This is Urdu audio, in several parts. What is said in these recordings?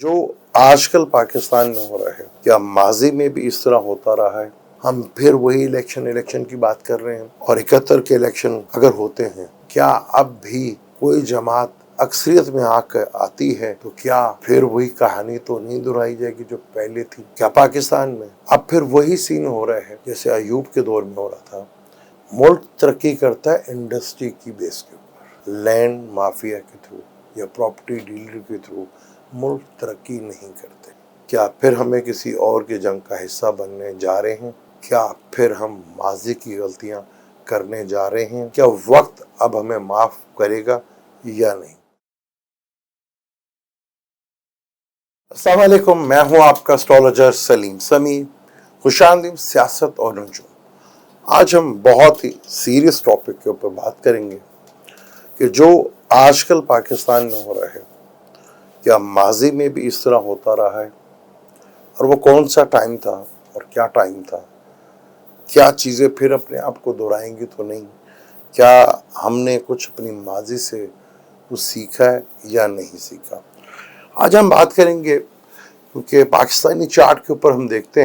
جو آج کل پاکستان میں ہو رہا ہے، کیا ماضی میں بھی اس طرح ہوتا رہا ہے؟ ہم پھر وہی الیکشن کی بات کر رہے ہیں، اور 71 کے الیکشن اگر ہوتے ہیں، کیا اب بھی کوئی جماعت اکثریت میں آتی ہے تو کیا پھر وہی کہانی تو نہیں دہرائی جائے گی جو پہلے تھی؟ کیا پاکستان میں اب پھر وہی سین ہو رہا ہے جیسے ایوب کے دور میں ہو رہا تھا؟ ملک ترقی کرتا ہے انڈسٹری کی بیس کے اوپر، لینڈ مافیا کے تھرو یا پراپرٹی ڈیلر کے تھرو ملک ترقی نہیں کرتے۔ کیا پھر ہمیں کسی اور کی جنگ کا حصہ بننے جا رہے ہیں؟ کیا پھر ہم ماضی کی غلطیاں کرنے جا رہے ہیں؟ کیا وقت اب ہمیں معاف کرے گا یا نہیں؟ السلام علیکم، میں ہوں آپ کا اسٹرالوجر سلیم سمیع۔ خوش آمدید سیاست اور نجوم۔ آج ہم بہت ہی سیریس ٹاپک کے اوپر بات کریں گے کہ جو آج کل پاکستان میں ہو رہا ہے، کیا ماضی میں بھی اس طرح ہوتا رہا ہے؟ اور وہ کون سا ٹائم تھا اور کیا ٹائم تھا؟ کیا چیزیں پھر اپنے آپ کو دہرائیں گی تو نہیں؟ کیا ہم نے کچھ اپنی ماضی سے کچھ سیکھا ہے یا نہیں سیکھا؟ آج ہم بات کریں گے، کیونکہ پاکستانی چارٹ کے اوپر ہم دیکھتے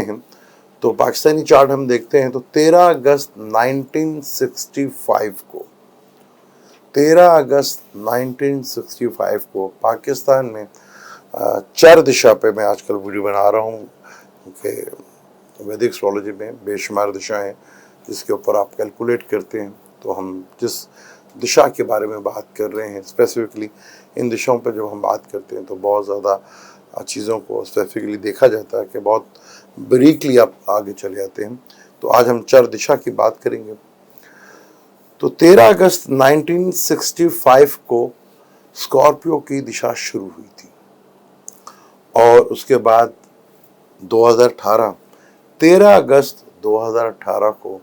ہیں تو 13 اگست 1965 کو 13 اگست 1965 کو پاکستان میں چر دشا پہ میں آج کل ویڈیو بنا رہا ہوں، کیونکہ ویدک ایسٹرالوجی میں بے شمار دشا ہیں جس کے اوپر آپ کیلکولیٹ کرتے ہیں، تو ہم جس دشا کے بارے میں بات کر رہے ہیں اسپیسیفکلی ان دشاؤں پہ جب ہم بات کرتے ہیں تو بہت زیادہ چیزوں کو اسپیسیفکلی دیکھا جاتا ہے کہ بہت بریکلی آپ آگے چلے جاتے ہیں۔ تو آج ہم چر دشا کی بات کریں گے۔ تو 13 اگست 1965 کو اسکارپیو کی دشا شروع ہوئی تھی، اور اس کے بعد 13 اگست 2018 کو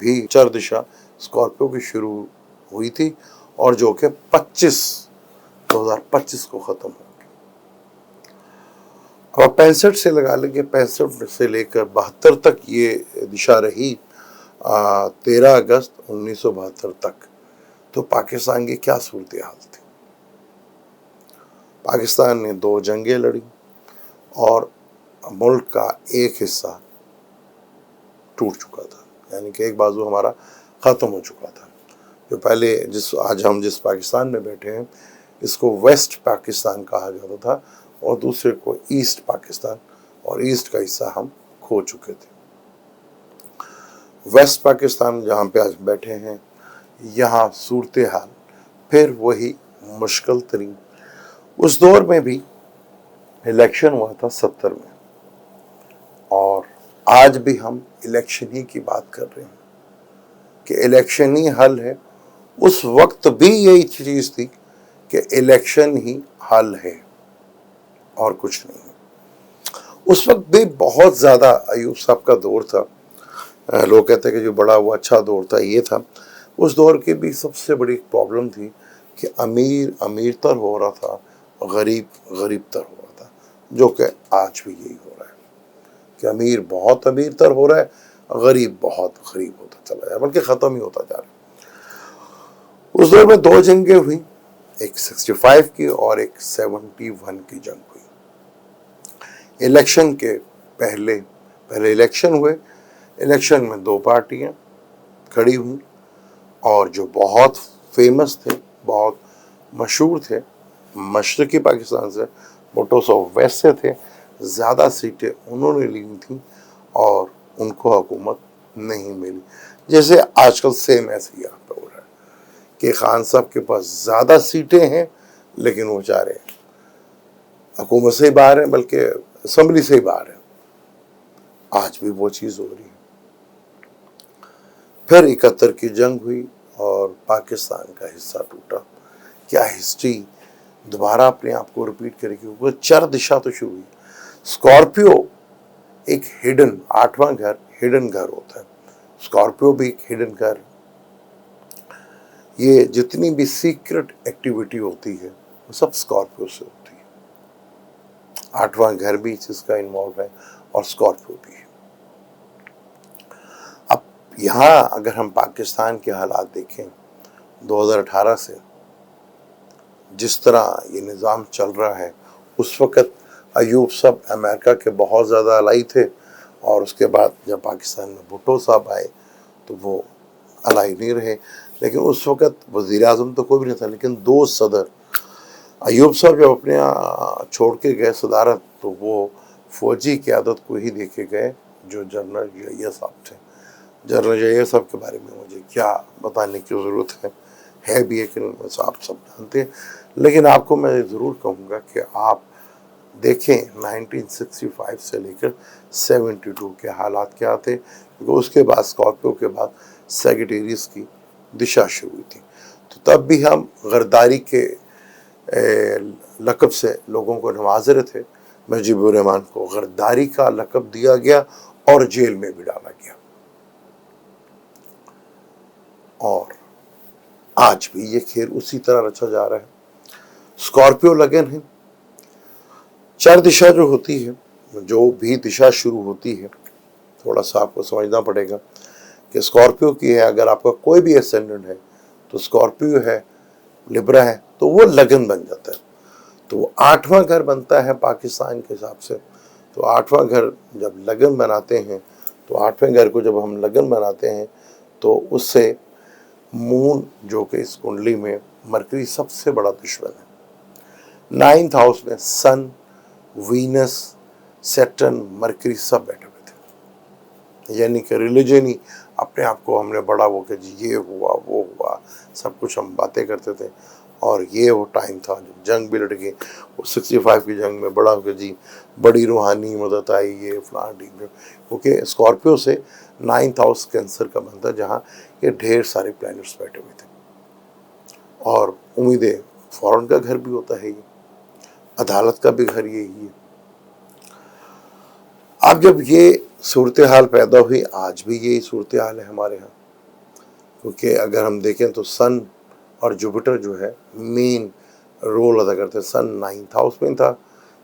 بھی چر دشا اسکارپیو کی شروع ہوئی تھی، اور جو کہ 2025 کو ختم ہو گئی۔ اب 65 سے لگا لیں کہ 65 سے لے کر 72 تک یہ دشا رہی، 13 اگست 1972 تک۔ تو پاکستان کی کیا صورتحال تھی؟ پاکستان نے 2 جنگیں لڑی اور ملک کا ایک حصہ ٹوٹ چکا تھا، یعنی کہ ایک بازو ہمارا ختم ہو چکا تھا۔ جو پہلے آج ہم جس پاکستان میں بیٹھے ہیں اس کو ویسٹ پاکستان کہا جاتا تھا، اور دوسرے کو ایسٹ پاکستان، اور ایسٹ کا حصہ ہم کھو چکے تھے۔ ویسٹ پاکستان جہاں پہ آج بیٹھے ہیں، یہاں صورتحال پھر وہی مشکل ترین۔ اس دور میں بھی الیکشن ہوا تھا 70 میں، اور آج بھی ہم الیکشن ہی کی بات کر رہے ہیں کہ الیکشن ہی حل ہے۔ اس وقت بھی یہی چیز تھی کہ الیکشن ہی حل ہے اور کچھ نہیں۔ اس وقت بھی بہت زیادہ ایوب صاحب کا دور تھا، لوگ کہتے ہیں کہ جو بڑا وہ اچھا دور تھا، یہ تھا۔ اس دور کی بھی سب سے بڑی پرابلم تھی کہ امیر امیر تر ہو رہا تھا، غریب غریب تر ہو رہا تھا، جو کہ آج بھی یہی ہو رہا ہے کہ امیر بہت امیر تر ہو رہا ہے، غریب بہت غریب ہوتا چلا جا رہا ہے، بلکہ ختم ہی ہوتا جا رہا ہے۔ اس دور میں 2 جنگیں ہوئی، ایک 65 کی اور ایک 71 کی جنگ ہوئی۔ الیکشن کے پہلے الیکشن ہوئے، الیکشن میں 2 پارٹیاں کھڑی ہوئیں، اور جو بہت فیمس تھے، بہت مشہور تھے، مشرقی پاکستان سے، بھٹو صاحب ویسٹ سے تھے، زیادہ سیٹیں انہوں نے لی تھیں اور ان کو حکومت نہیں ملی۔ جیسے آج کل سیم ایسے یہاں پہ ہو رہا ہے کہ خان صاحب کے پاس زیادہ سیٹیں ہیں، لیکن وہ چاہ رہے ہیں حکومت سے ہی باہر ہیں، بلکہ اسمبلی سے ہی باہر ہیں۔ آج بھی وہ چیز ہو رہی ہے۔ پھر 71 کی جنگ ہوئی اور پاکستان کا حصہ ٹوٹا۔ کیا ہسٹری دوبارہ اپنے آپ کو ریپیٹ کرے گی؟ وہ چر دشا تو شروع ہوئی۔ اسکارپیو ایک ہڈن 8واں گھر، ہڈن گھر ہوتا ہے۔ اسکارپیو بھی ایک ہڈن گھر۔ یہ جتنی بھی سیکرٹ ایکٹیویٹی ہوتی ہے وہ سب اسکارپیو سے ہوتی ہے۔ 8واں گھر بھی جس کا انوالو ہے، اور اسکارپیو بھی ہے۔ اب یہاں اگر ہم پاکستان کے حالات دیکھیں 2018 سے، جس طرح یہ نظام چل رہا ہے، اس وقت ایوب صاحب امریکہ کے بہت زیادہ الائی تھے، اور اس کے بعد جب پاکستان میں بھٹو صاحب آئے تو وہ الائی نہیں رہے. لیکن اس وقت وزیر اعظم تو کوئی بھی نہیں تھا، لیکن دو صدر ایوب صاحب جب اپنے چھوڑ کے گئے صدارت تو وہ فوجی قیادت کو ہی دے کے گئے جو جنرل یحییٰ صاحب تھے. جنرل یحییٰ صاحب کے بارے میں مجھے کیا بتانے کی ضرورت ہے بھی ہے کہ آپ سب جانتے ہیں. لیکن آپ کو میں ضرور کہوں گا کہ آپ دیکھیں 1965 سے لے کر 72 کے حالات کیا تھے، کیونکہ اس کے بعد اسکارپیو کے بعد سیگیٹیریس کی دشا شروع ہوئی تھی. تو تب بھی ہم غرداری کے لقب سے لوگوں کو نواز رہے تھے. مجیب الرحمان کو غرداری کا لقب دیا گیا اور جیل میں بھی ڈالا گیا. اور آج بھی یہ کھیل اسی طرح رچا جا رہا ہے. اسکارپیو لگن ہے. چار دشا جو ہوتی ہے، جو بھی دشا شروع ہوتی ہے، تھوڑا سا آپ کو سمجھنا پڑے گا کہ اسکارپیو کی ہے. اگر آپ کا کوئی بھی اسینڈنٹ ہے تو اسکارپیو ہے، لبرا ہے، تو وہ لگن بن جاتا ہے. تو وہ 8واں گھر بنتا ہے پاکستان کے حساب سے. تو 8واں گھر جب لگن بناتے ہیں، تو 8ویں گھر کو جب ہم لگن بناتے ہیں تو اس سے مون جو کہ اس کنڈلی میں مرکری سب سے بڑا دشمن ہے. 9th ہاؤس میں سن، وینس، سیٹرن، مرکری سب بیٹھے ہوئے تھے. یعنی کہ ریلیجن ہی اپنے آپ کو ہم نے بڑا وہ کہ جی یہ ہوا وہ ہوا سب کچھ ہم باتیں کرتے تھے. اور یہ وہ ٹائم تھا جب جنگ بھی لڑ گئی. وہ 65 کی جنگ میں بڑا کہ جی بڑی روحانی مدد آئی، یہ فلاں ٹیم. کیونکہ اسکارپیو سے 9th ہاؤس کینسر کا بنتا، جہاں یہ ڈھیر سارے پلانٹس بیٹھے ہوئے تھے. اور امیدیں فوراً کا گھر بھی ہوتا ہے، یہ عدالت کا بھی گھر یہی ہے. اب جب یہ صورتحال پیدا ہوئی، آج بھی یہی صورتحال ہے ہمارے ہاں. کیونکہ اگر ہم دیکھیں تو سن اور جوپیٹر جو ہے مین رول ادا کرتے ہیں. سن 9th ہاؤس میں تھا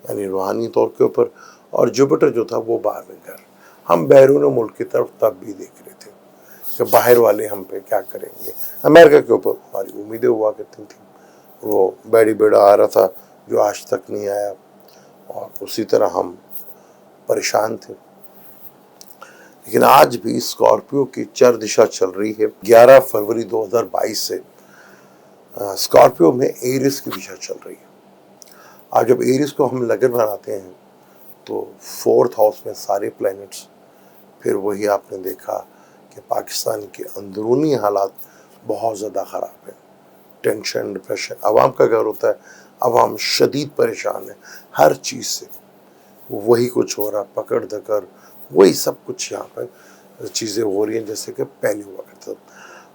یعنی روحانی طور کے اوپر، اور جوپیٹر جو تھا وہ 12ویں گھر. ہم بیرون ملک کی طرف تب بھی دیکھ رہے تھے کہ باہر والے ہم پہ کیا کریں گے. امریکہ کے اوپر ہماری امیدیں ہوا کرتی تھیں. وہ بیڑی بیڑا آ رہا تھا جو آج تک نہیں آیا، اور اسی طرح ہم پریشان تھے. لیکن آج بھی اسکارپیو کی چر دشا چل رہی ہے. 11 فروری 2022 سے اسکارپیو میں ایریس کی دشا چل رہی ہے. آج جب ایریس کو ہم لگن بناتے ہیں تو 4th ہاؤس میں سارے پلینٹس. پھر وہی آپ نے دیکھا کہ پاکستان کے اندرونی حالات بہت زیادہ خراب ہیں. ٹینشن، ڈپریشن، عوام کا گھر ہوتا ہے، عوام شدید پریشان ہے ہر چیز سے. وہی کچھ ہو رہا، پکڑ دھکڑ، وہی سب کچھ یہاں پر چیزیں ہو رہی ہیں جیسے کہ پہلے ہوا کرتا.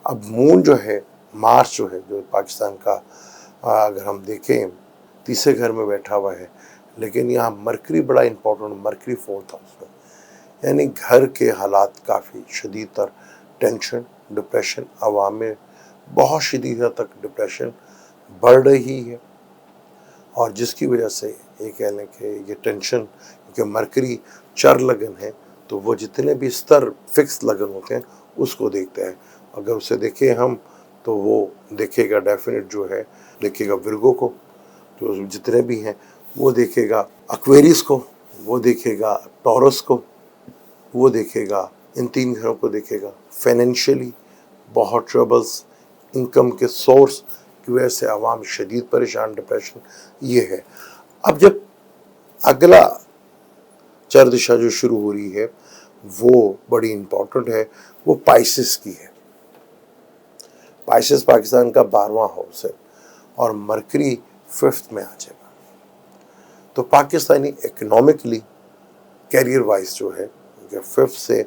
اب مون جو ہے، مارس جو ہے، جو پاکستان کا اگر ہم دیکھیں تیسرے گھر میں بیٹھا ہوا ہے، لیکن یہاں مرکری بڑا امپورٹنٹ. مرکری 4th ہاؤس میں، یعنی گھر کے حالات کافی شدید تر. ٹینشن، ڈپریشن، عوام میں بہت شدید حد تک ڈپریشن بڑھ رہی ہے. اور جس کی وجہ سے یہ کہہ لیں کہ یہ ٹینشن، کیونکہ مرکری چر لگن ہے تو وہ جتنے بھی استر فکس لگن ہوتے ہیں اس کو دیکھتا ہے. اگر اسے دیکھیں ہم تو وہ دیکھے گا ڈیفینٹ جو ہے، دیکھے گا ورگو کو، تو جتنے بھی ہیں وہ دیکھے گا ایکویریس کو، وہ دیکھے گا ٹورس کو، وہ دیکھے گا ان 3 گھروں کو دیکھے گا. فائنینشلی بہت ٹربلز، انکم کے سورس کی وجہ سے عوام شدید پریشان، ڈپریشن یہ ہے. اب جب اگلا چردشا جو شروع ہو رہی ہے وہ بڑی امپورٹنٹ ہے، وہ پائسس کی ہے. پائسس پاکستان کا 12واں ہاؤس ہے اور مرکری 5th میں آ جائے گا. تو پاکستانی اکنامکلی کیریئر وائز جو ہے 5th سے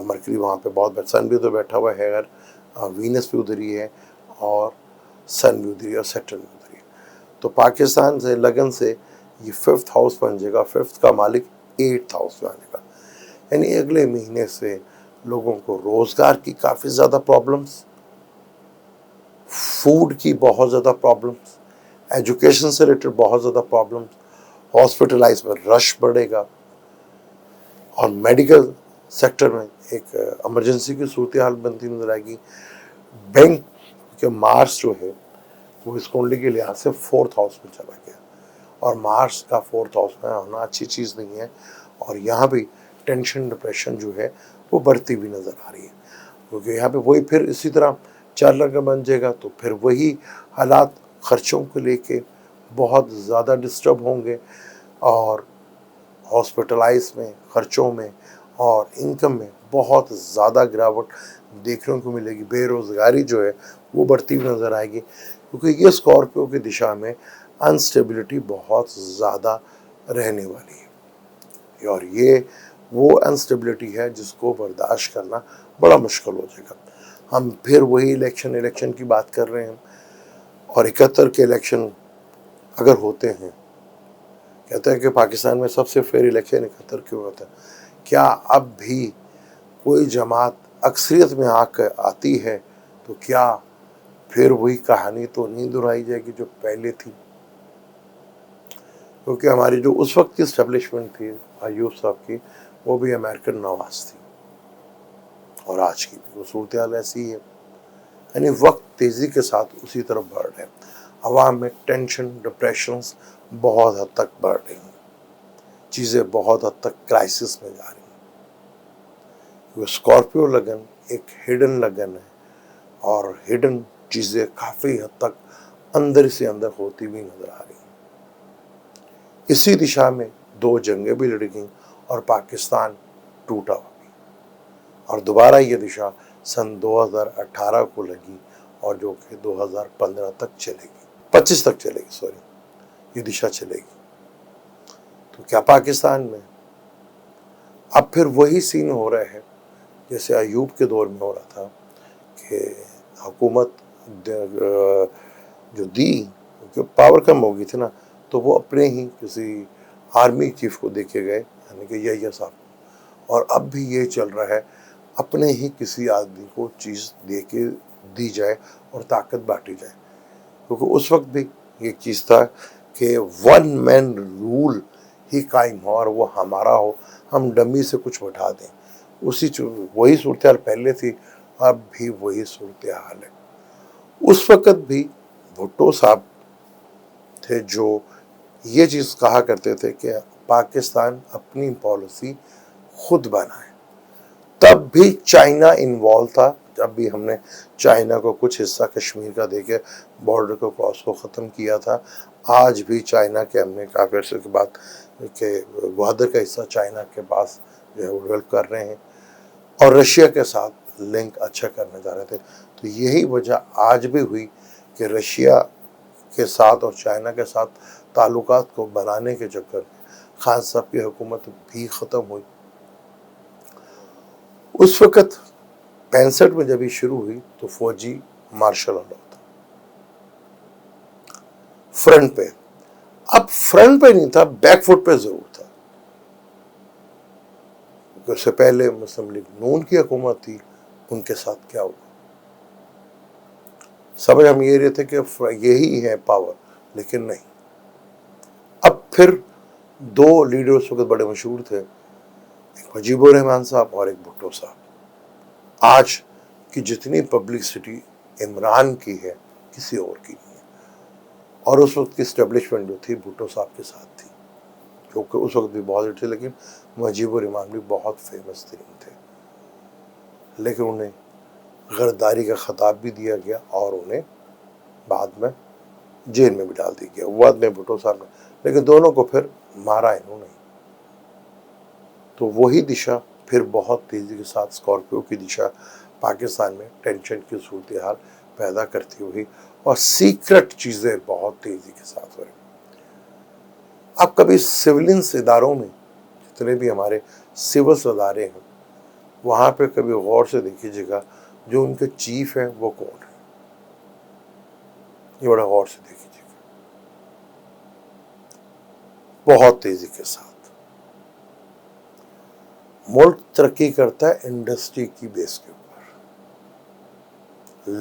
مرکری وہاں پہ بہت سن بھی ادھر بیٹھا ہوا ہے، اگر وینس بھی ادھر ہی ہے، اور سن بھی ادھر ہی ہے، اور سیٹرن بھی ادھر ہی ہے. تو پاکستان سے لگن سے یہ 5th ہاؤس بن جائے گا. 5th کا مالک 8th ہاؤس میں آنے کا. یعنی اگلے مہینے سے لوگوں کو روزگار کی کافی زیادہ پرابلمس، فوڈ کی بہت زیادہ پرابلمس، ایجوکیشن سے ریلیٹڈ بہت زیادہ پرابلمس، ہاسپٹلائز میں رش بڑھے گا، اور میڈیکل سیکٹر میں ایک ایمرجنسی کی صورتحال بنتی نظر آئے گی. بینک کے مارس جو ہے وہ اس کنڈلی کے لحاظ سے 4th ہاؤس میں چلا گیا، اور مارس کا 4th ہاؤس میں ہونا اچھی چیز نہیں ہے، اور یہاں بھی ٹینشن ڈپریشن جو ہے وہ بڑھتی ہوئی نظر آ رہی ہے، کیونکہ یہاں پہ وہی پھر اسی طرح 4 لگن بن جائے گا تو پھر وہی حالات خرچوں کو لے کے بہت زیادہ ڈسٹرب ہوں گے، اور ہاسپٹلائز میں، خرچوں میں اور انکم میں بہت زیادہ گراوٹ دیکھنے کو ملے گی، بے روزگاری جو ہے وہ بڑھتی ہوئی نظر آئے گی، کیونکہ یہ اسکارپیو کی دشا میں انسٹیبلٹی بہت زیادہ رہنے والی ہے، اور یہ وہ انسٹیبلٹی ہے جس کو برداشت کرنا بڑا مشکل ہو جائے گا۔ ہم پھر وہی الیکشن کی بات کر رہے ہیں، اور 71 کے الیکشن اگر ہوتے ہیں، کہتے ہیں کہ پاکستان میں سب سے فیئر الیکشن 71 کیوں ہوتا ہے، کیا اب بھی کوئی جماعت اکثریت میں آتی ہے تو کیا پھر وہی کہانی تو نہیں دہرائی جائے گی جو پہلے تھی؟ کیونکہ ہماری جو اس وقت کی اسٹیبلشمنٹ تھی ایوب صاحب کی، وہ بھی امریکن نواز تھی، اور آج کی بھی وہ صورتحال ایسی ہے، یعنی وقت تیزی کے ساتھ اسی طرف بڑھ رہے ہیں، عوام میں ٹینشن ڈپریشنز بہت حد تک بڑھ رہی ہیں، چیزیں بہت حد تک کرائسس میں جا رہی ہیں۔ اسکارپیو لگن ایک ہڈن لگن ہے، اور ہڈن چیزیں کافی حد تک اندر سے اندر ہوتی ہوئی نظر آ رہی ہیں۔ اسی دشا میں 2 جنگیں بھی لڑ گئیں اور پاکستان ٹوٹا ہوا بھی، اور دوبارہ یہ دشا سن 2018 کو لگی، اور جو کہ 2015 تک چلے گی، 25 تک چلے گی، یہ دشا چلے گی۔ تو کیا پاکستان میں اب پھر وہی سین ہو رہا ہے جیسے ایوب کے دور میں ہو رہا تھا، کہ حکومت جو دی، کیونکہ پاور کم ہو گئی تھی نا، تو وہ اپنے ہی کسی آرمی چیف کو دے کے گئے، یعنی کہ یحییٰ صاحب، اور اب بھی یہ چل رہا ہے، اپنے ہی کسی آدمی کو چیز دے کے دی جائے اور طاقت بانٹی جائے، کیونکہ اس وقت بھی یہ چیز تھا کہ 1 مین رول ہی قائم ہو اور وہ ہمارا ہو، ہم ڈمی سے کچھ بٹھا دیں، وہی صورتحال پہلے تھی، اب بھی وہی صورتحال ہے۔ اس وقت بھی بھٹو صاحب تھے جو یہ چیز کہا کرتے تھے کہ پاکستان اپنی پالیسی خود بنائے، تب بھی چائنا انوالو تھا، جب بھی ہم نے چائنا کو کچھ حصہ کشمیر کا دے کے بارڈر کو کراس کو ختم کیا تھا، آج بھی چائنا کے ہم نے کافی عرصے کے بعد کہ گوادر کا حصہ چائنا کے پاس جو ہے وہ ڈیولپ کر رہے ہیں، اور رشیا کے ساتھ لنک اچھا کرنے جا رہے تھے۔ تو یہی وجہ آج بھی ہوئی کہ رشیا کے ساتھ اور چائنا کے ساتھ تعلقات کو بنانے کے چکر میں خان صاحب کی حکومت بھی ختم ہوئی۔ اس وقت 65 میں جب یہ شروع ہوئی تو فوجی مارشل لا تھا فرنٹ پہ، اب فرنٹ پہ نہیں تھا، بیک فٹ پہ ضرور تھا، کیونکہ اس سے پہلے مسلم لیگ نون کی حکومت تھی، ان کے ساتھ کیا ہوا، سمجھ ہم یہ رہے تھے کہ یہی ہے پاور، لیکن نہیں۔ اب پھر 2 لیڈر اس وقت بڑے مشہور تھے، ایک مجیب الرحمان صاحب اور ایک بھٹو صاحب۔ آج کی جتنی پبلسٹی عمران کی ہے کسی اور کی نہیں ہے، اور اس وقت کی اسٹیبلشمنٹ جو تھی بھٹو صاحب کے ساتھ تھی، کیونکہ اس وقت بھی بہت تھے، لیکن مجیب الرحمان بھی بہت فیمس ترین تھے، لیکن انہیں غداری کا خطاب بھی دیا گیا اور انہیں بعد میں جیل میں بھی ڈال دیا گیا، بعد میں بھٹو صاحب نے، لیکن دونوں کو پھر مارا انہوں نے۔ تو وہی دشا پھر بہت تیزی کے ساتھ اسکارپیو کی دشا پاکستان میں ٹینشن کی صورتحال پیدا کرتی ہوئی، اور سیکرٹ چیزیں بہت تیزی کے ساتھ ہو رہی۔ اب کبھی سیولنس اداروں میں جتنے بھی ہمارے سولس ادارے ہیں، وہاں پہ کبھی غور سے دیکھیے گا جو ان کے چیف ہیں وہ کون ہے، یہ بڑا غور سے دیکھیے گا، بہت تیزی کے ساتھ ملک ترقی کرتا ہے انڈسٹری کی بیس کے اوپر،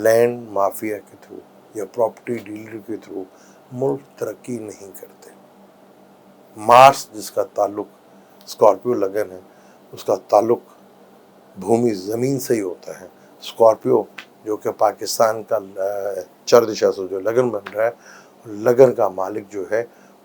لینڈ مافیا کے تھرو یا پراپرٹی ڈیلر کے تھرو ملک ترقی نہیں کرتے۔ مارس جس کا تعلق اسکارپیو لگن ہے، اس کا تعلق بھومی زمین سے ہی ہوتا ہے۔ اسکارپیو جو کہ پاکستان کا چر دشا سے جو لگن بن رہا ہے، لگن کا مالک جو ہے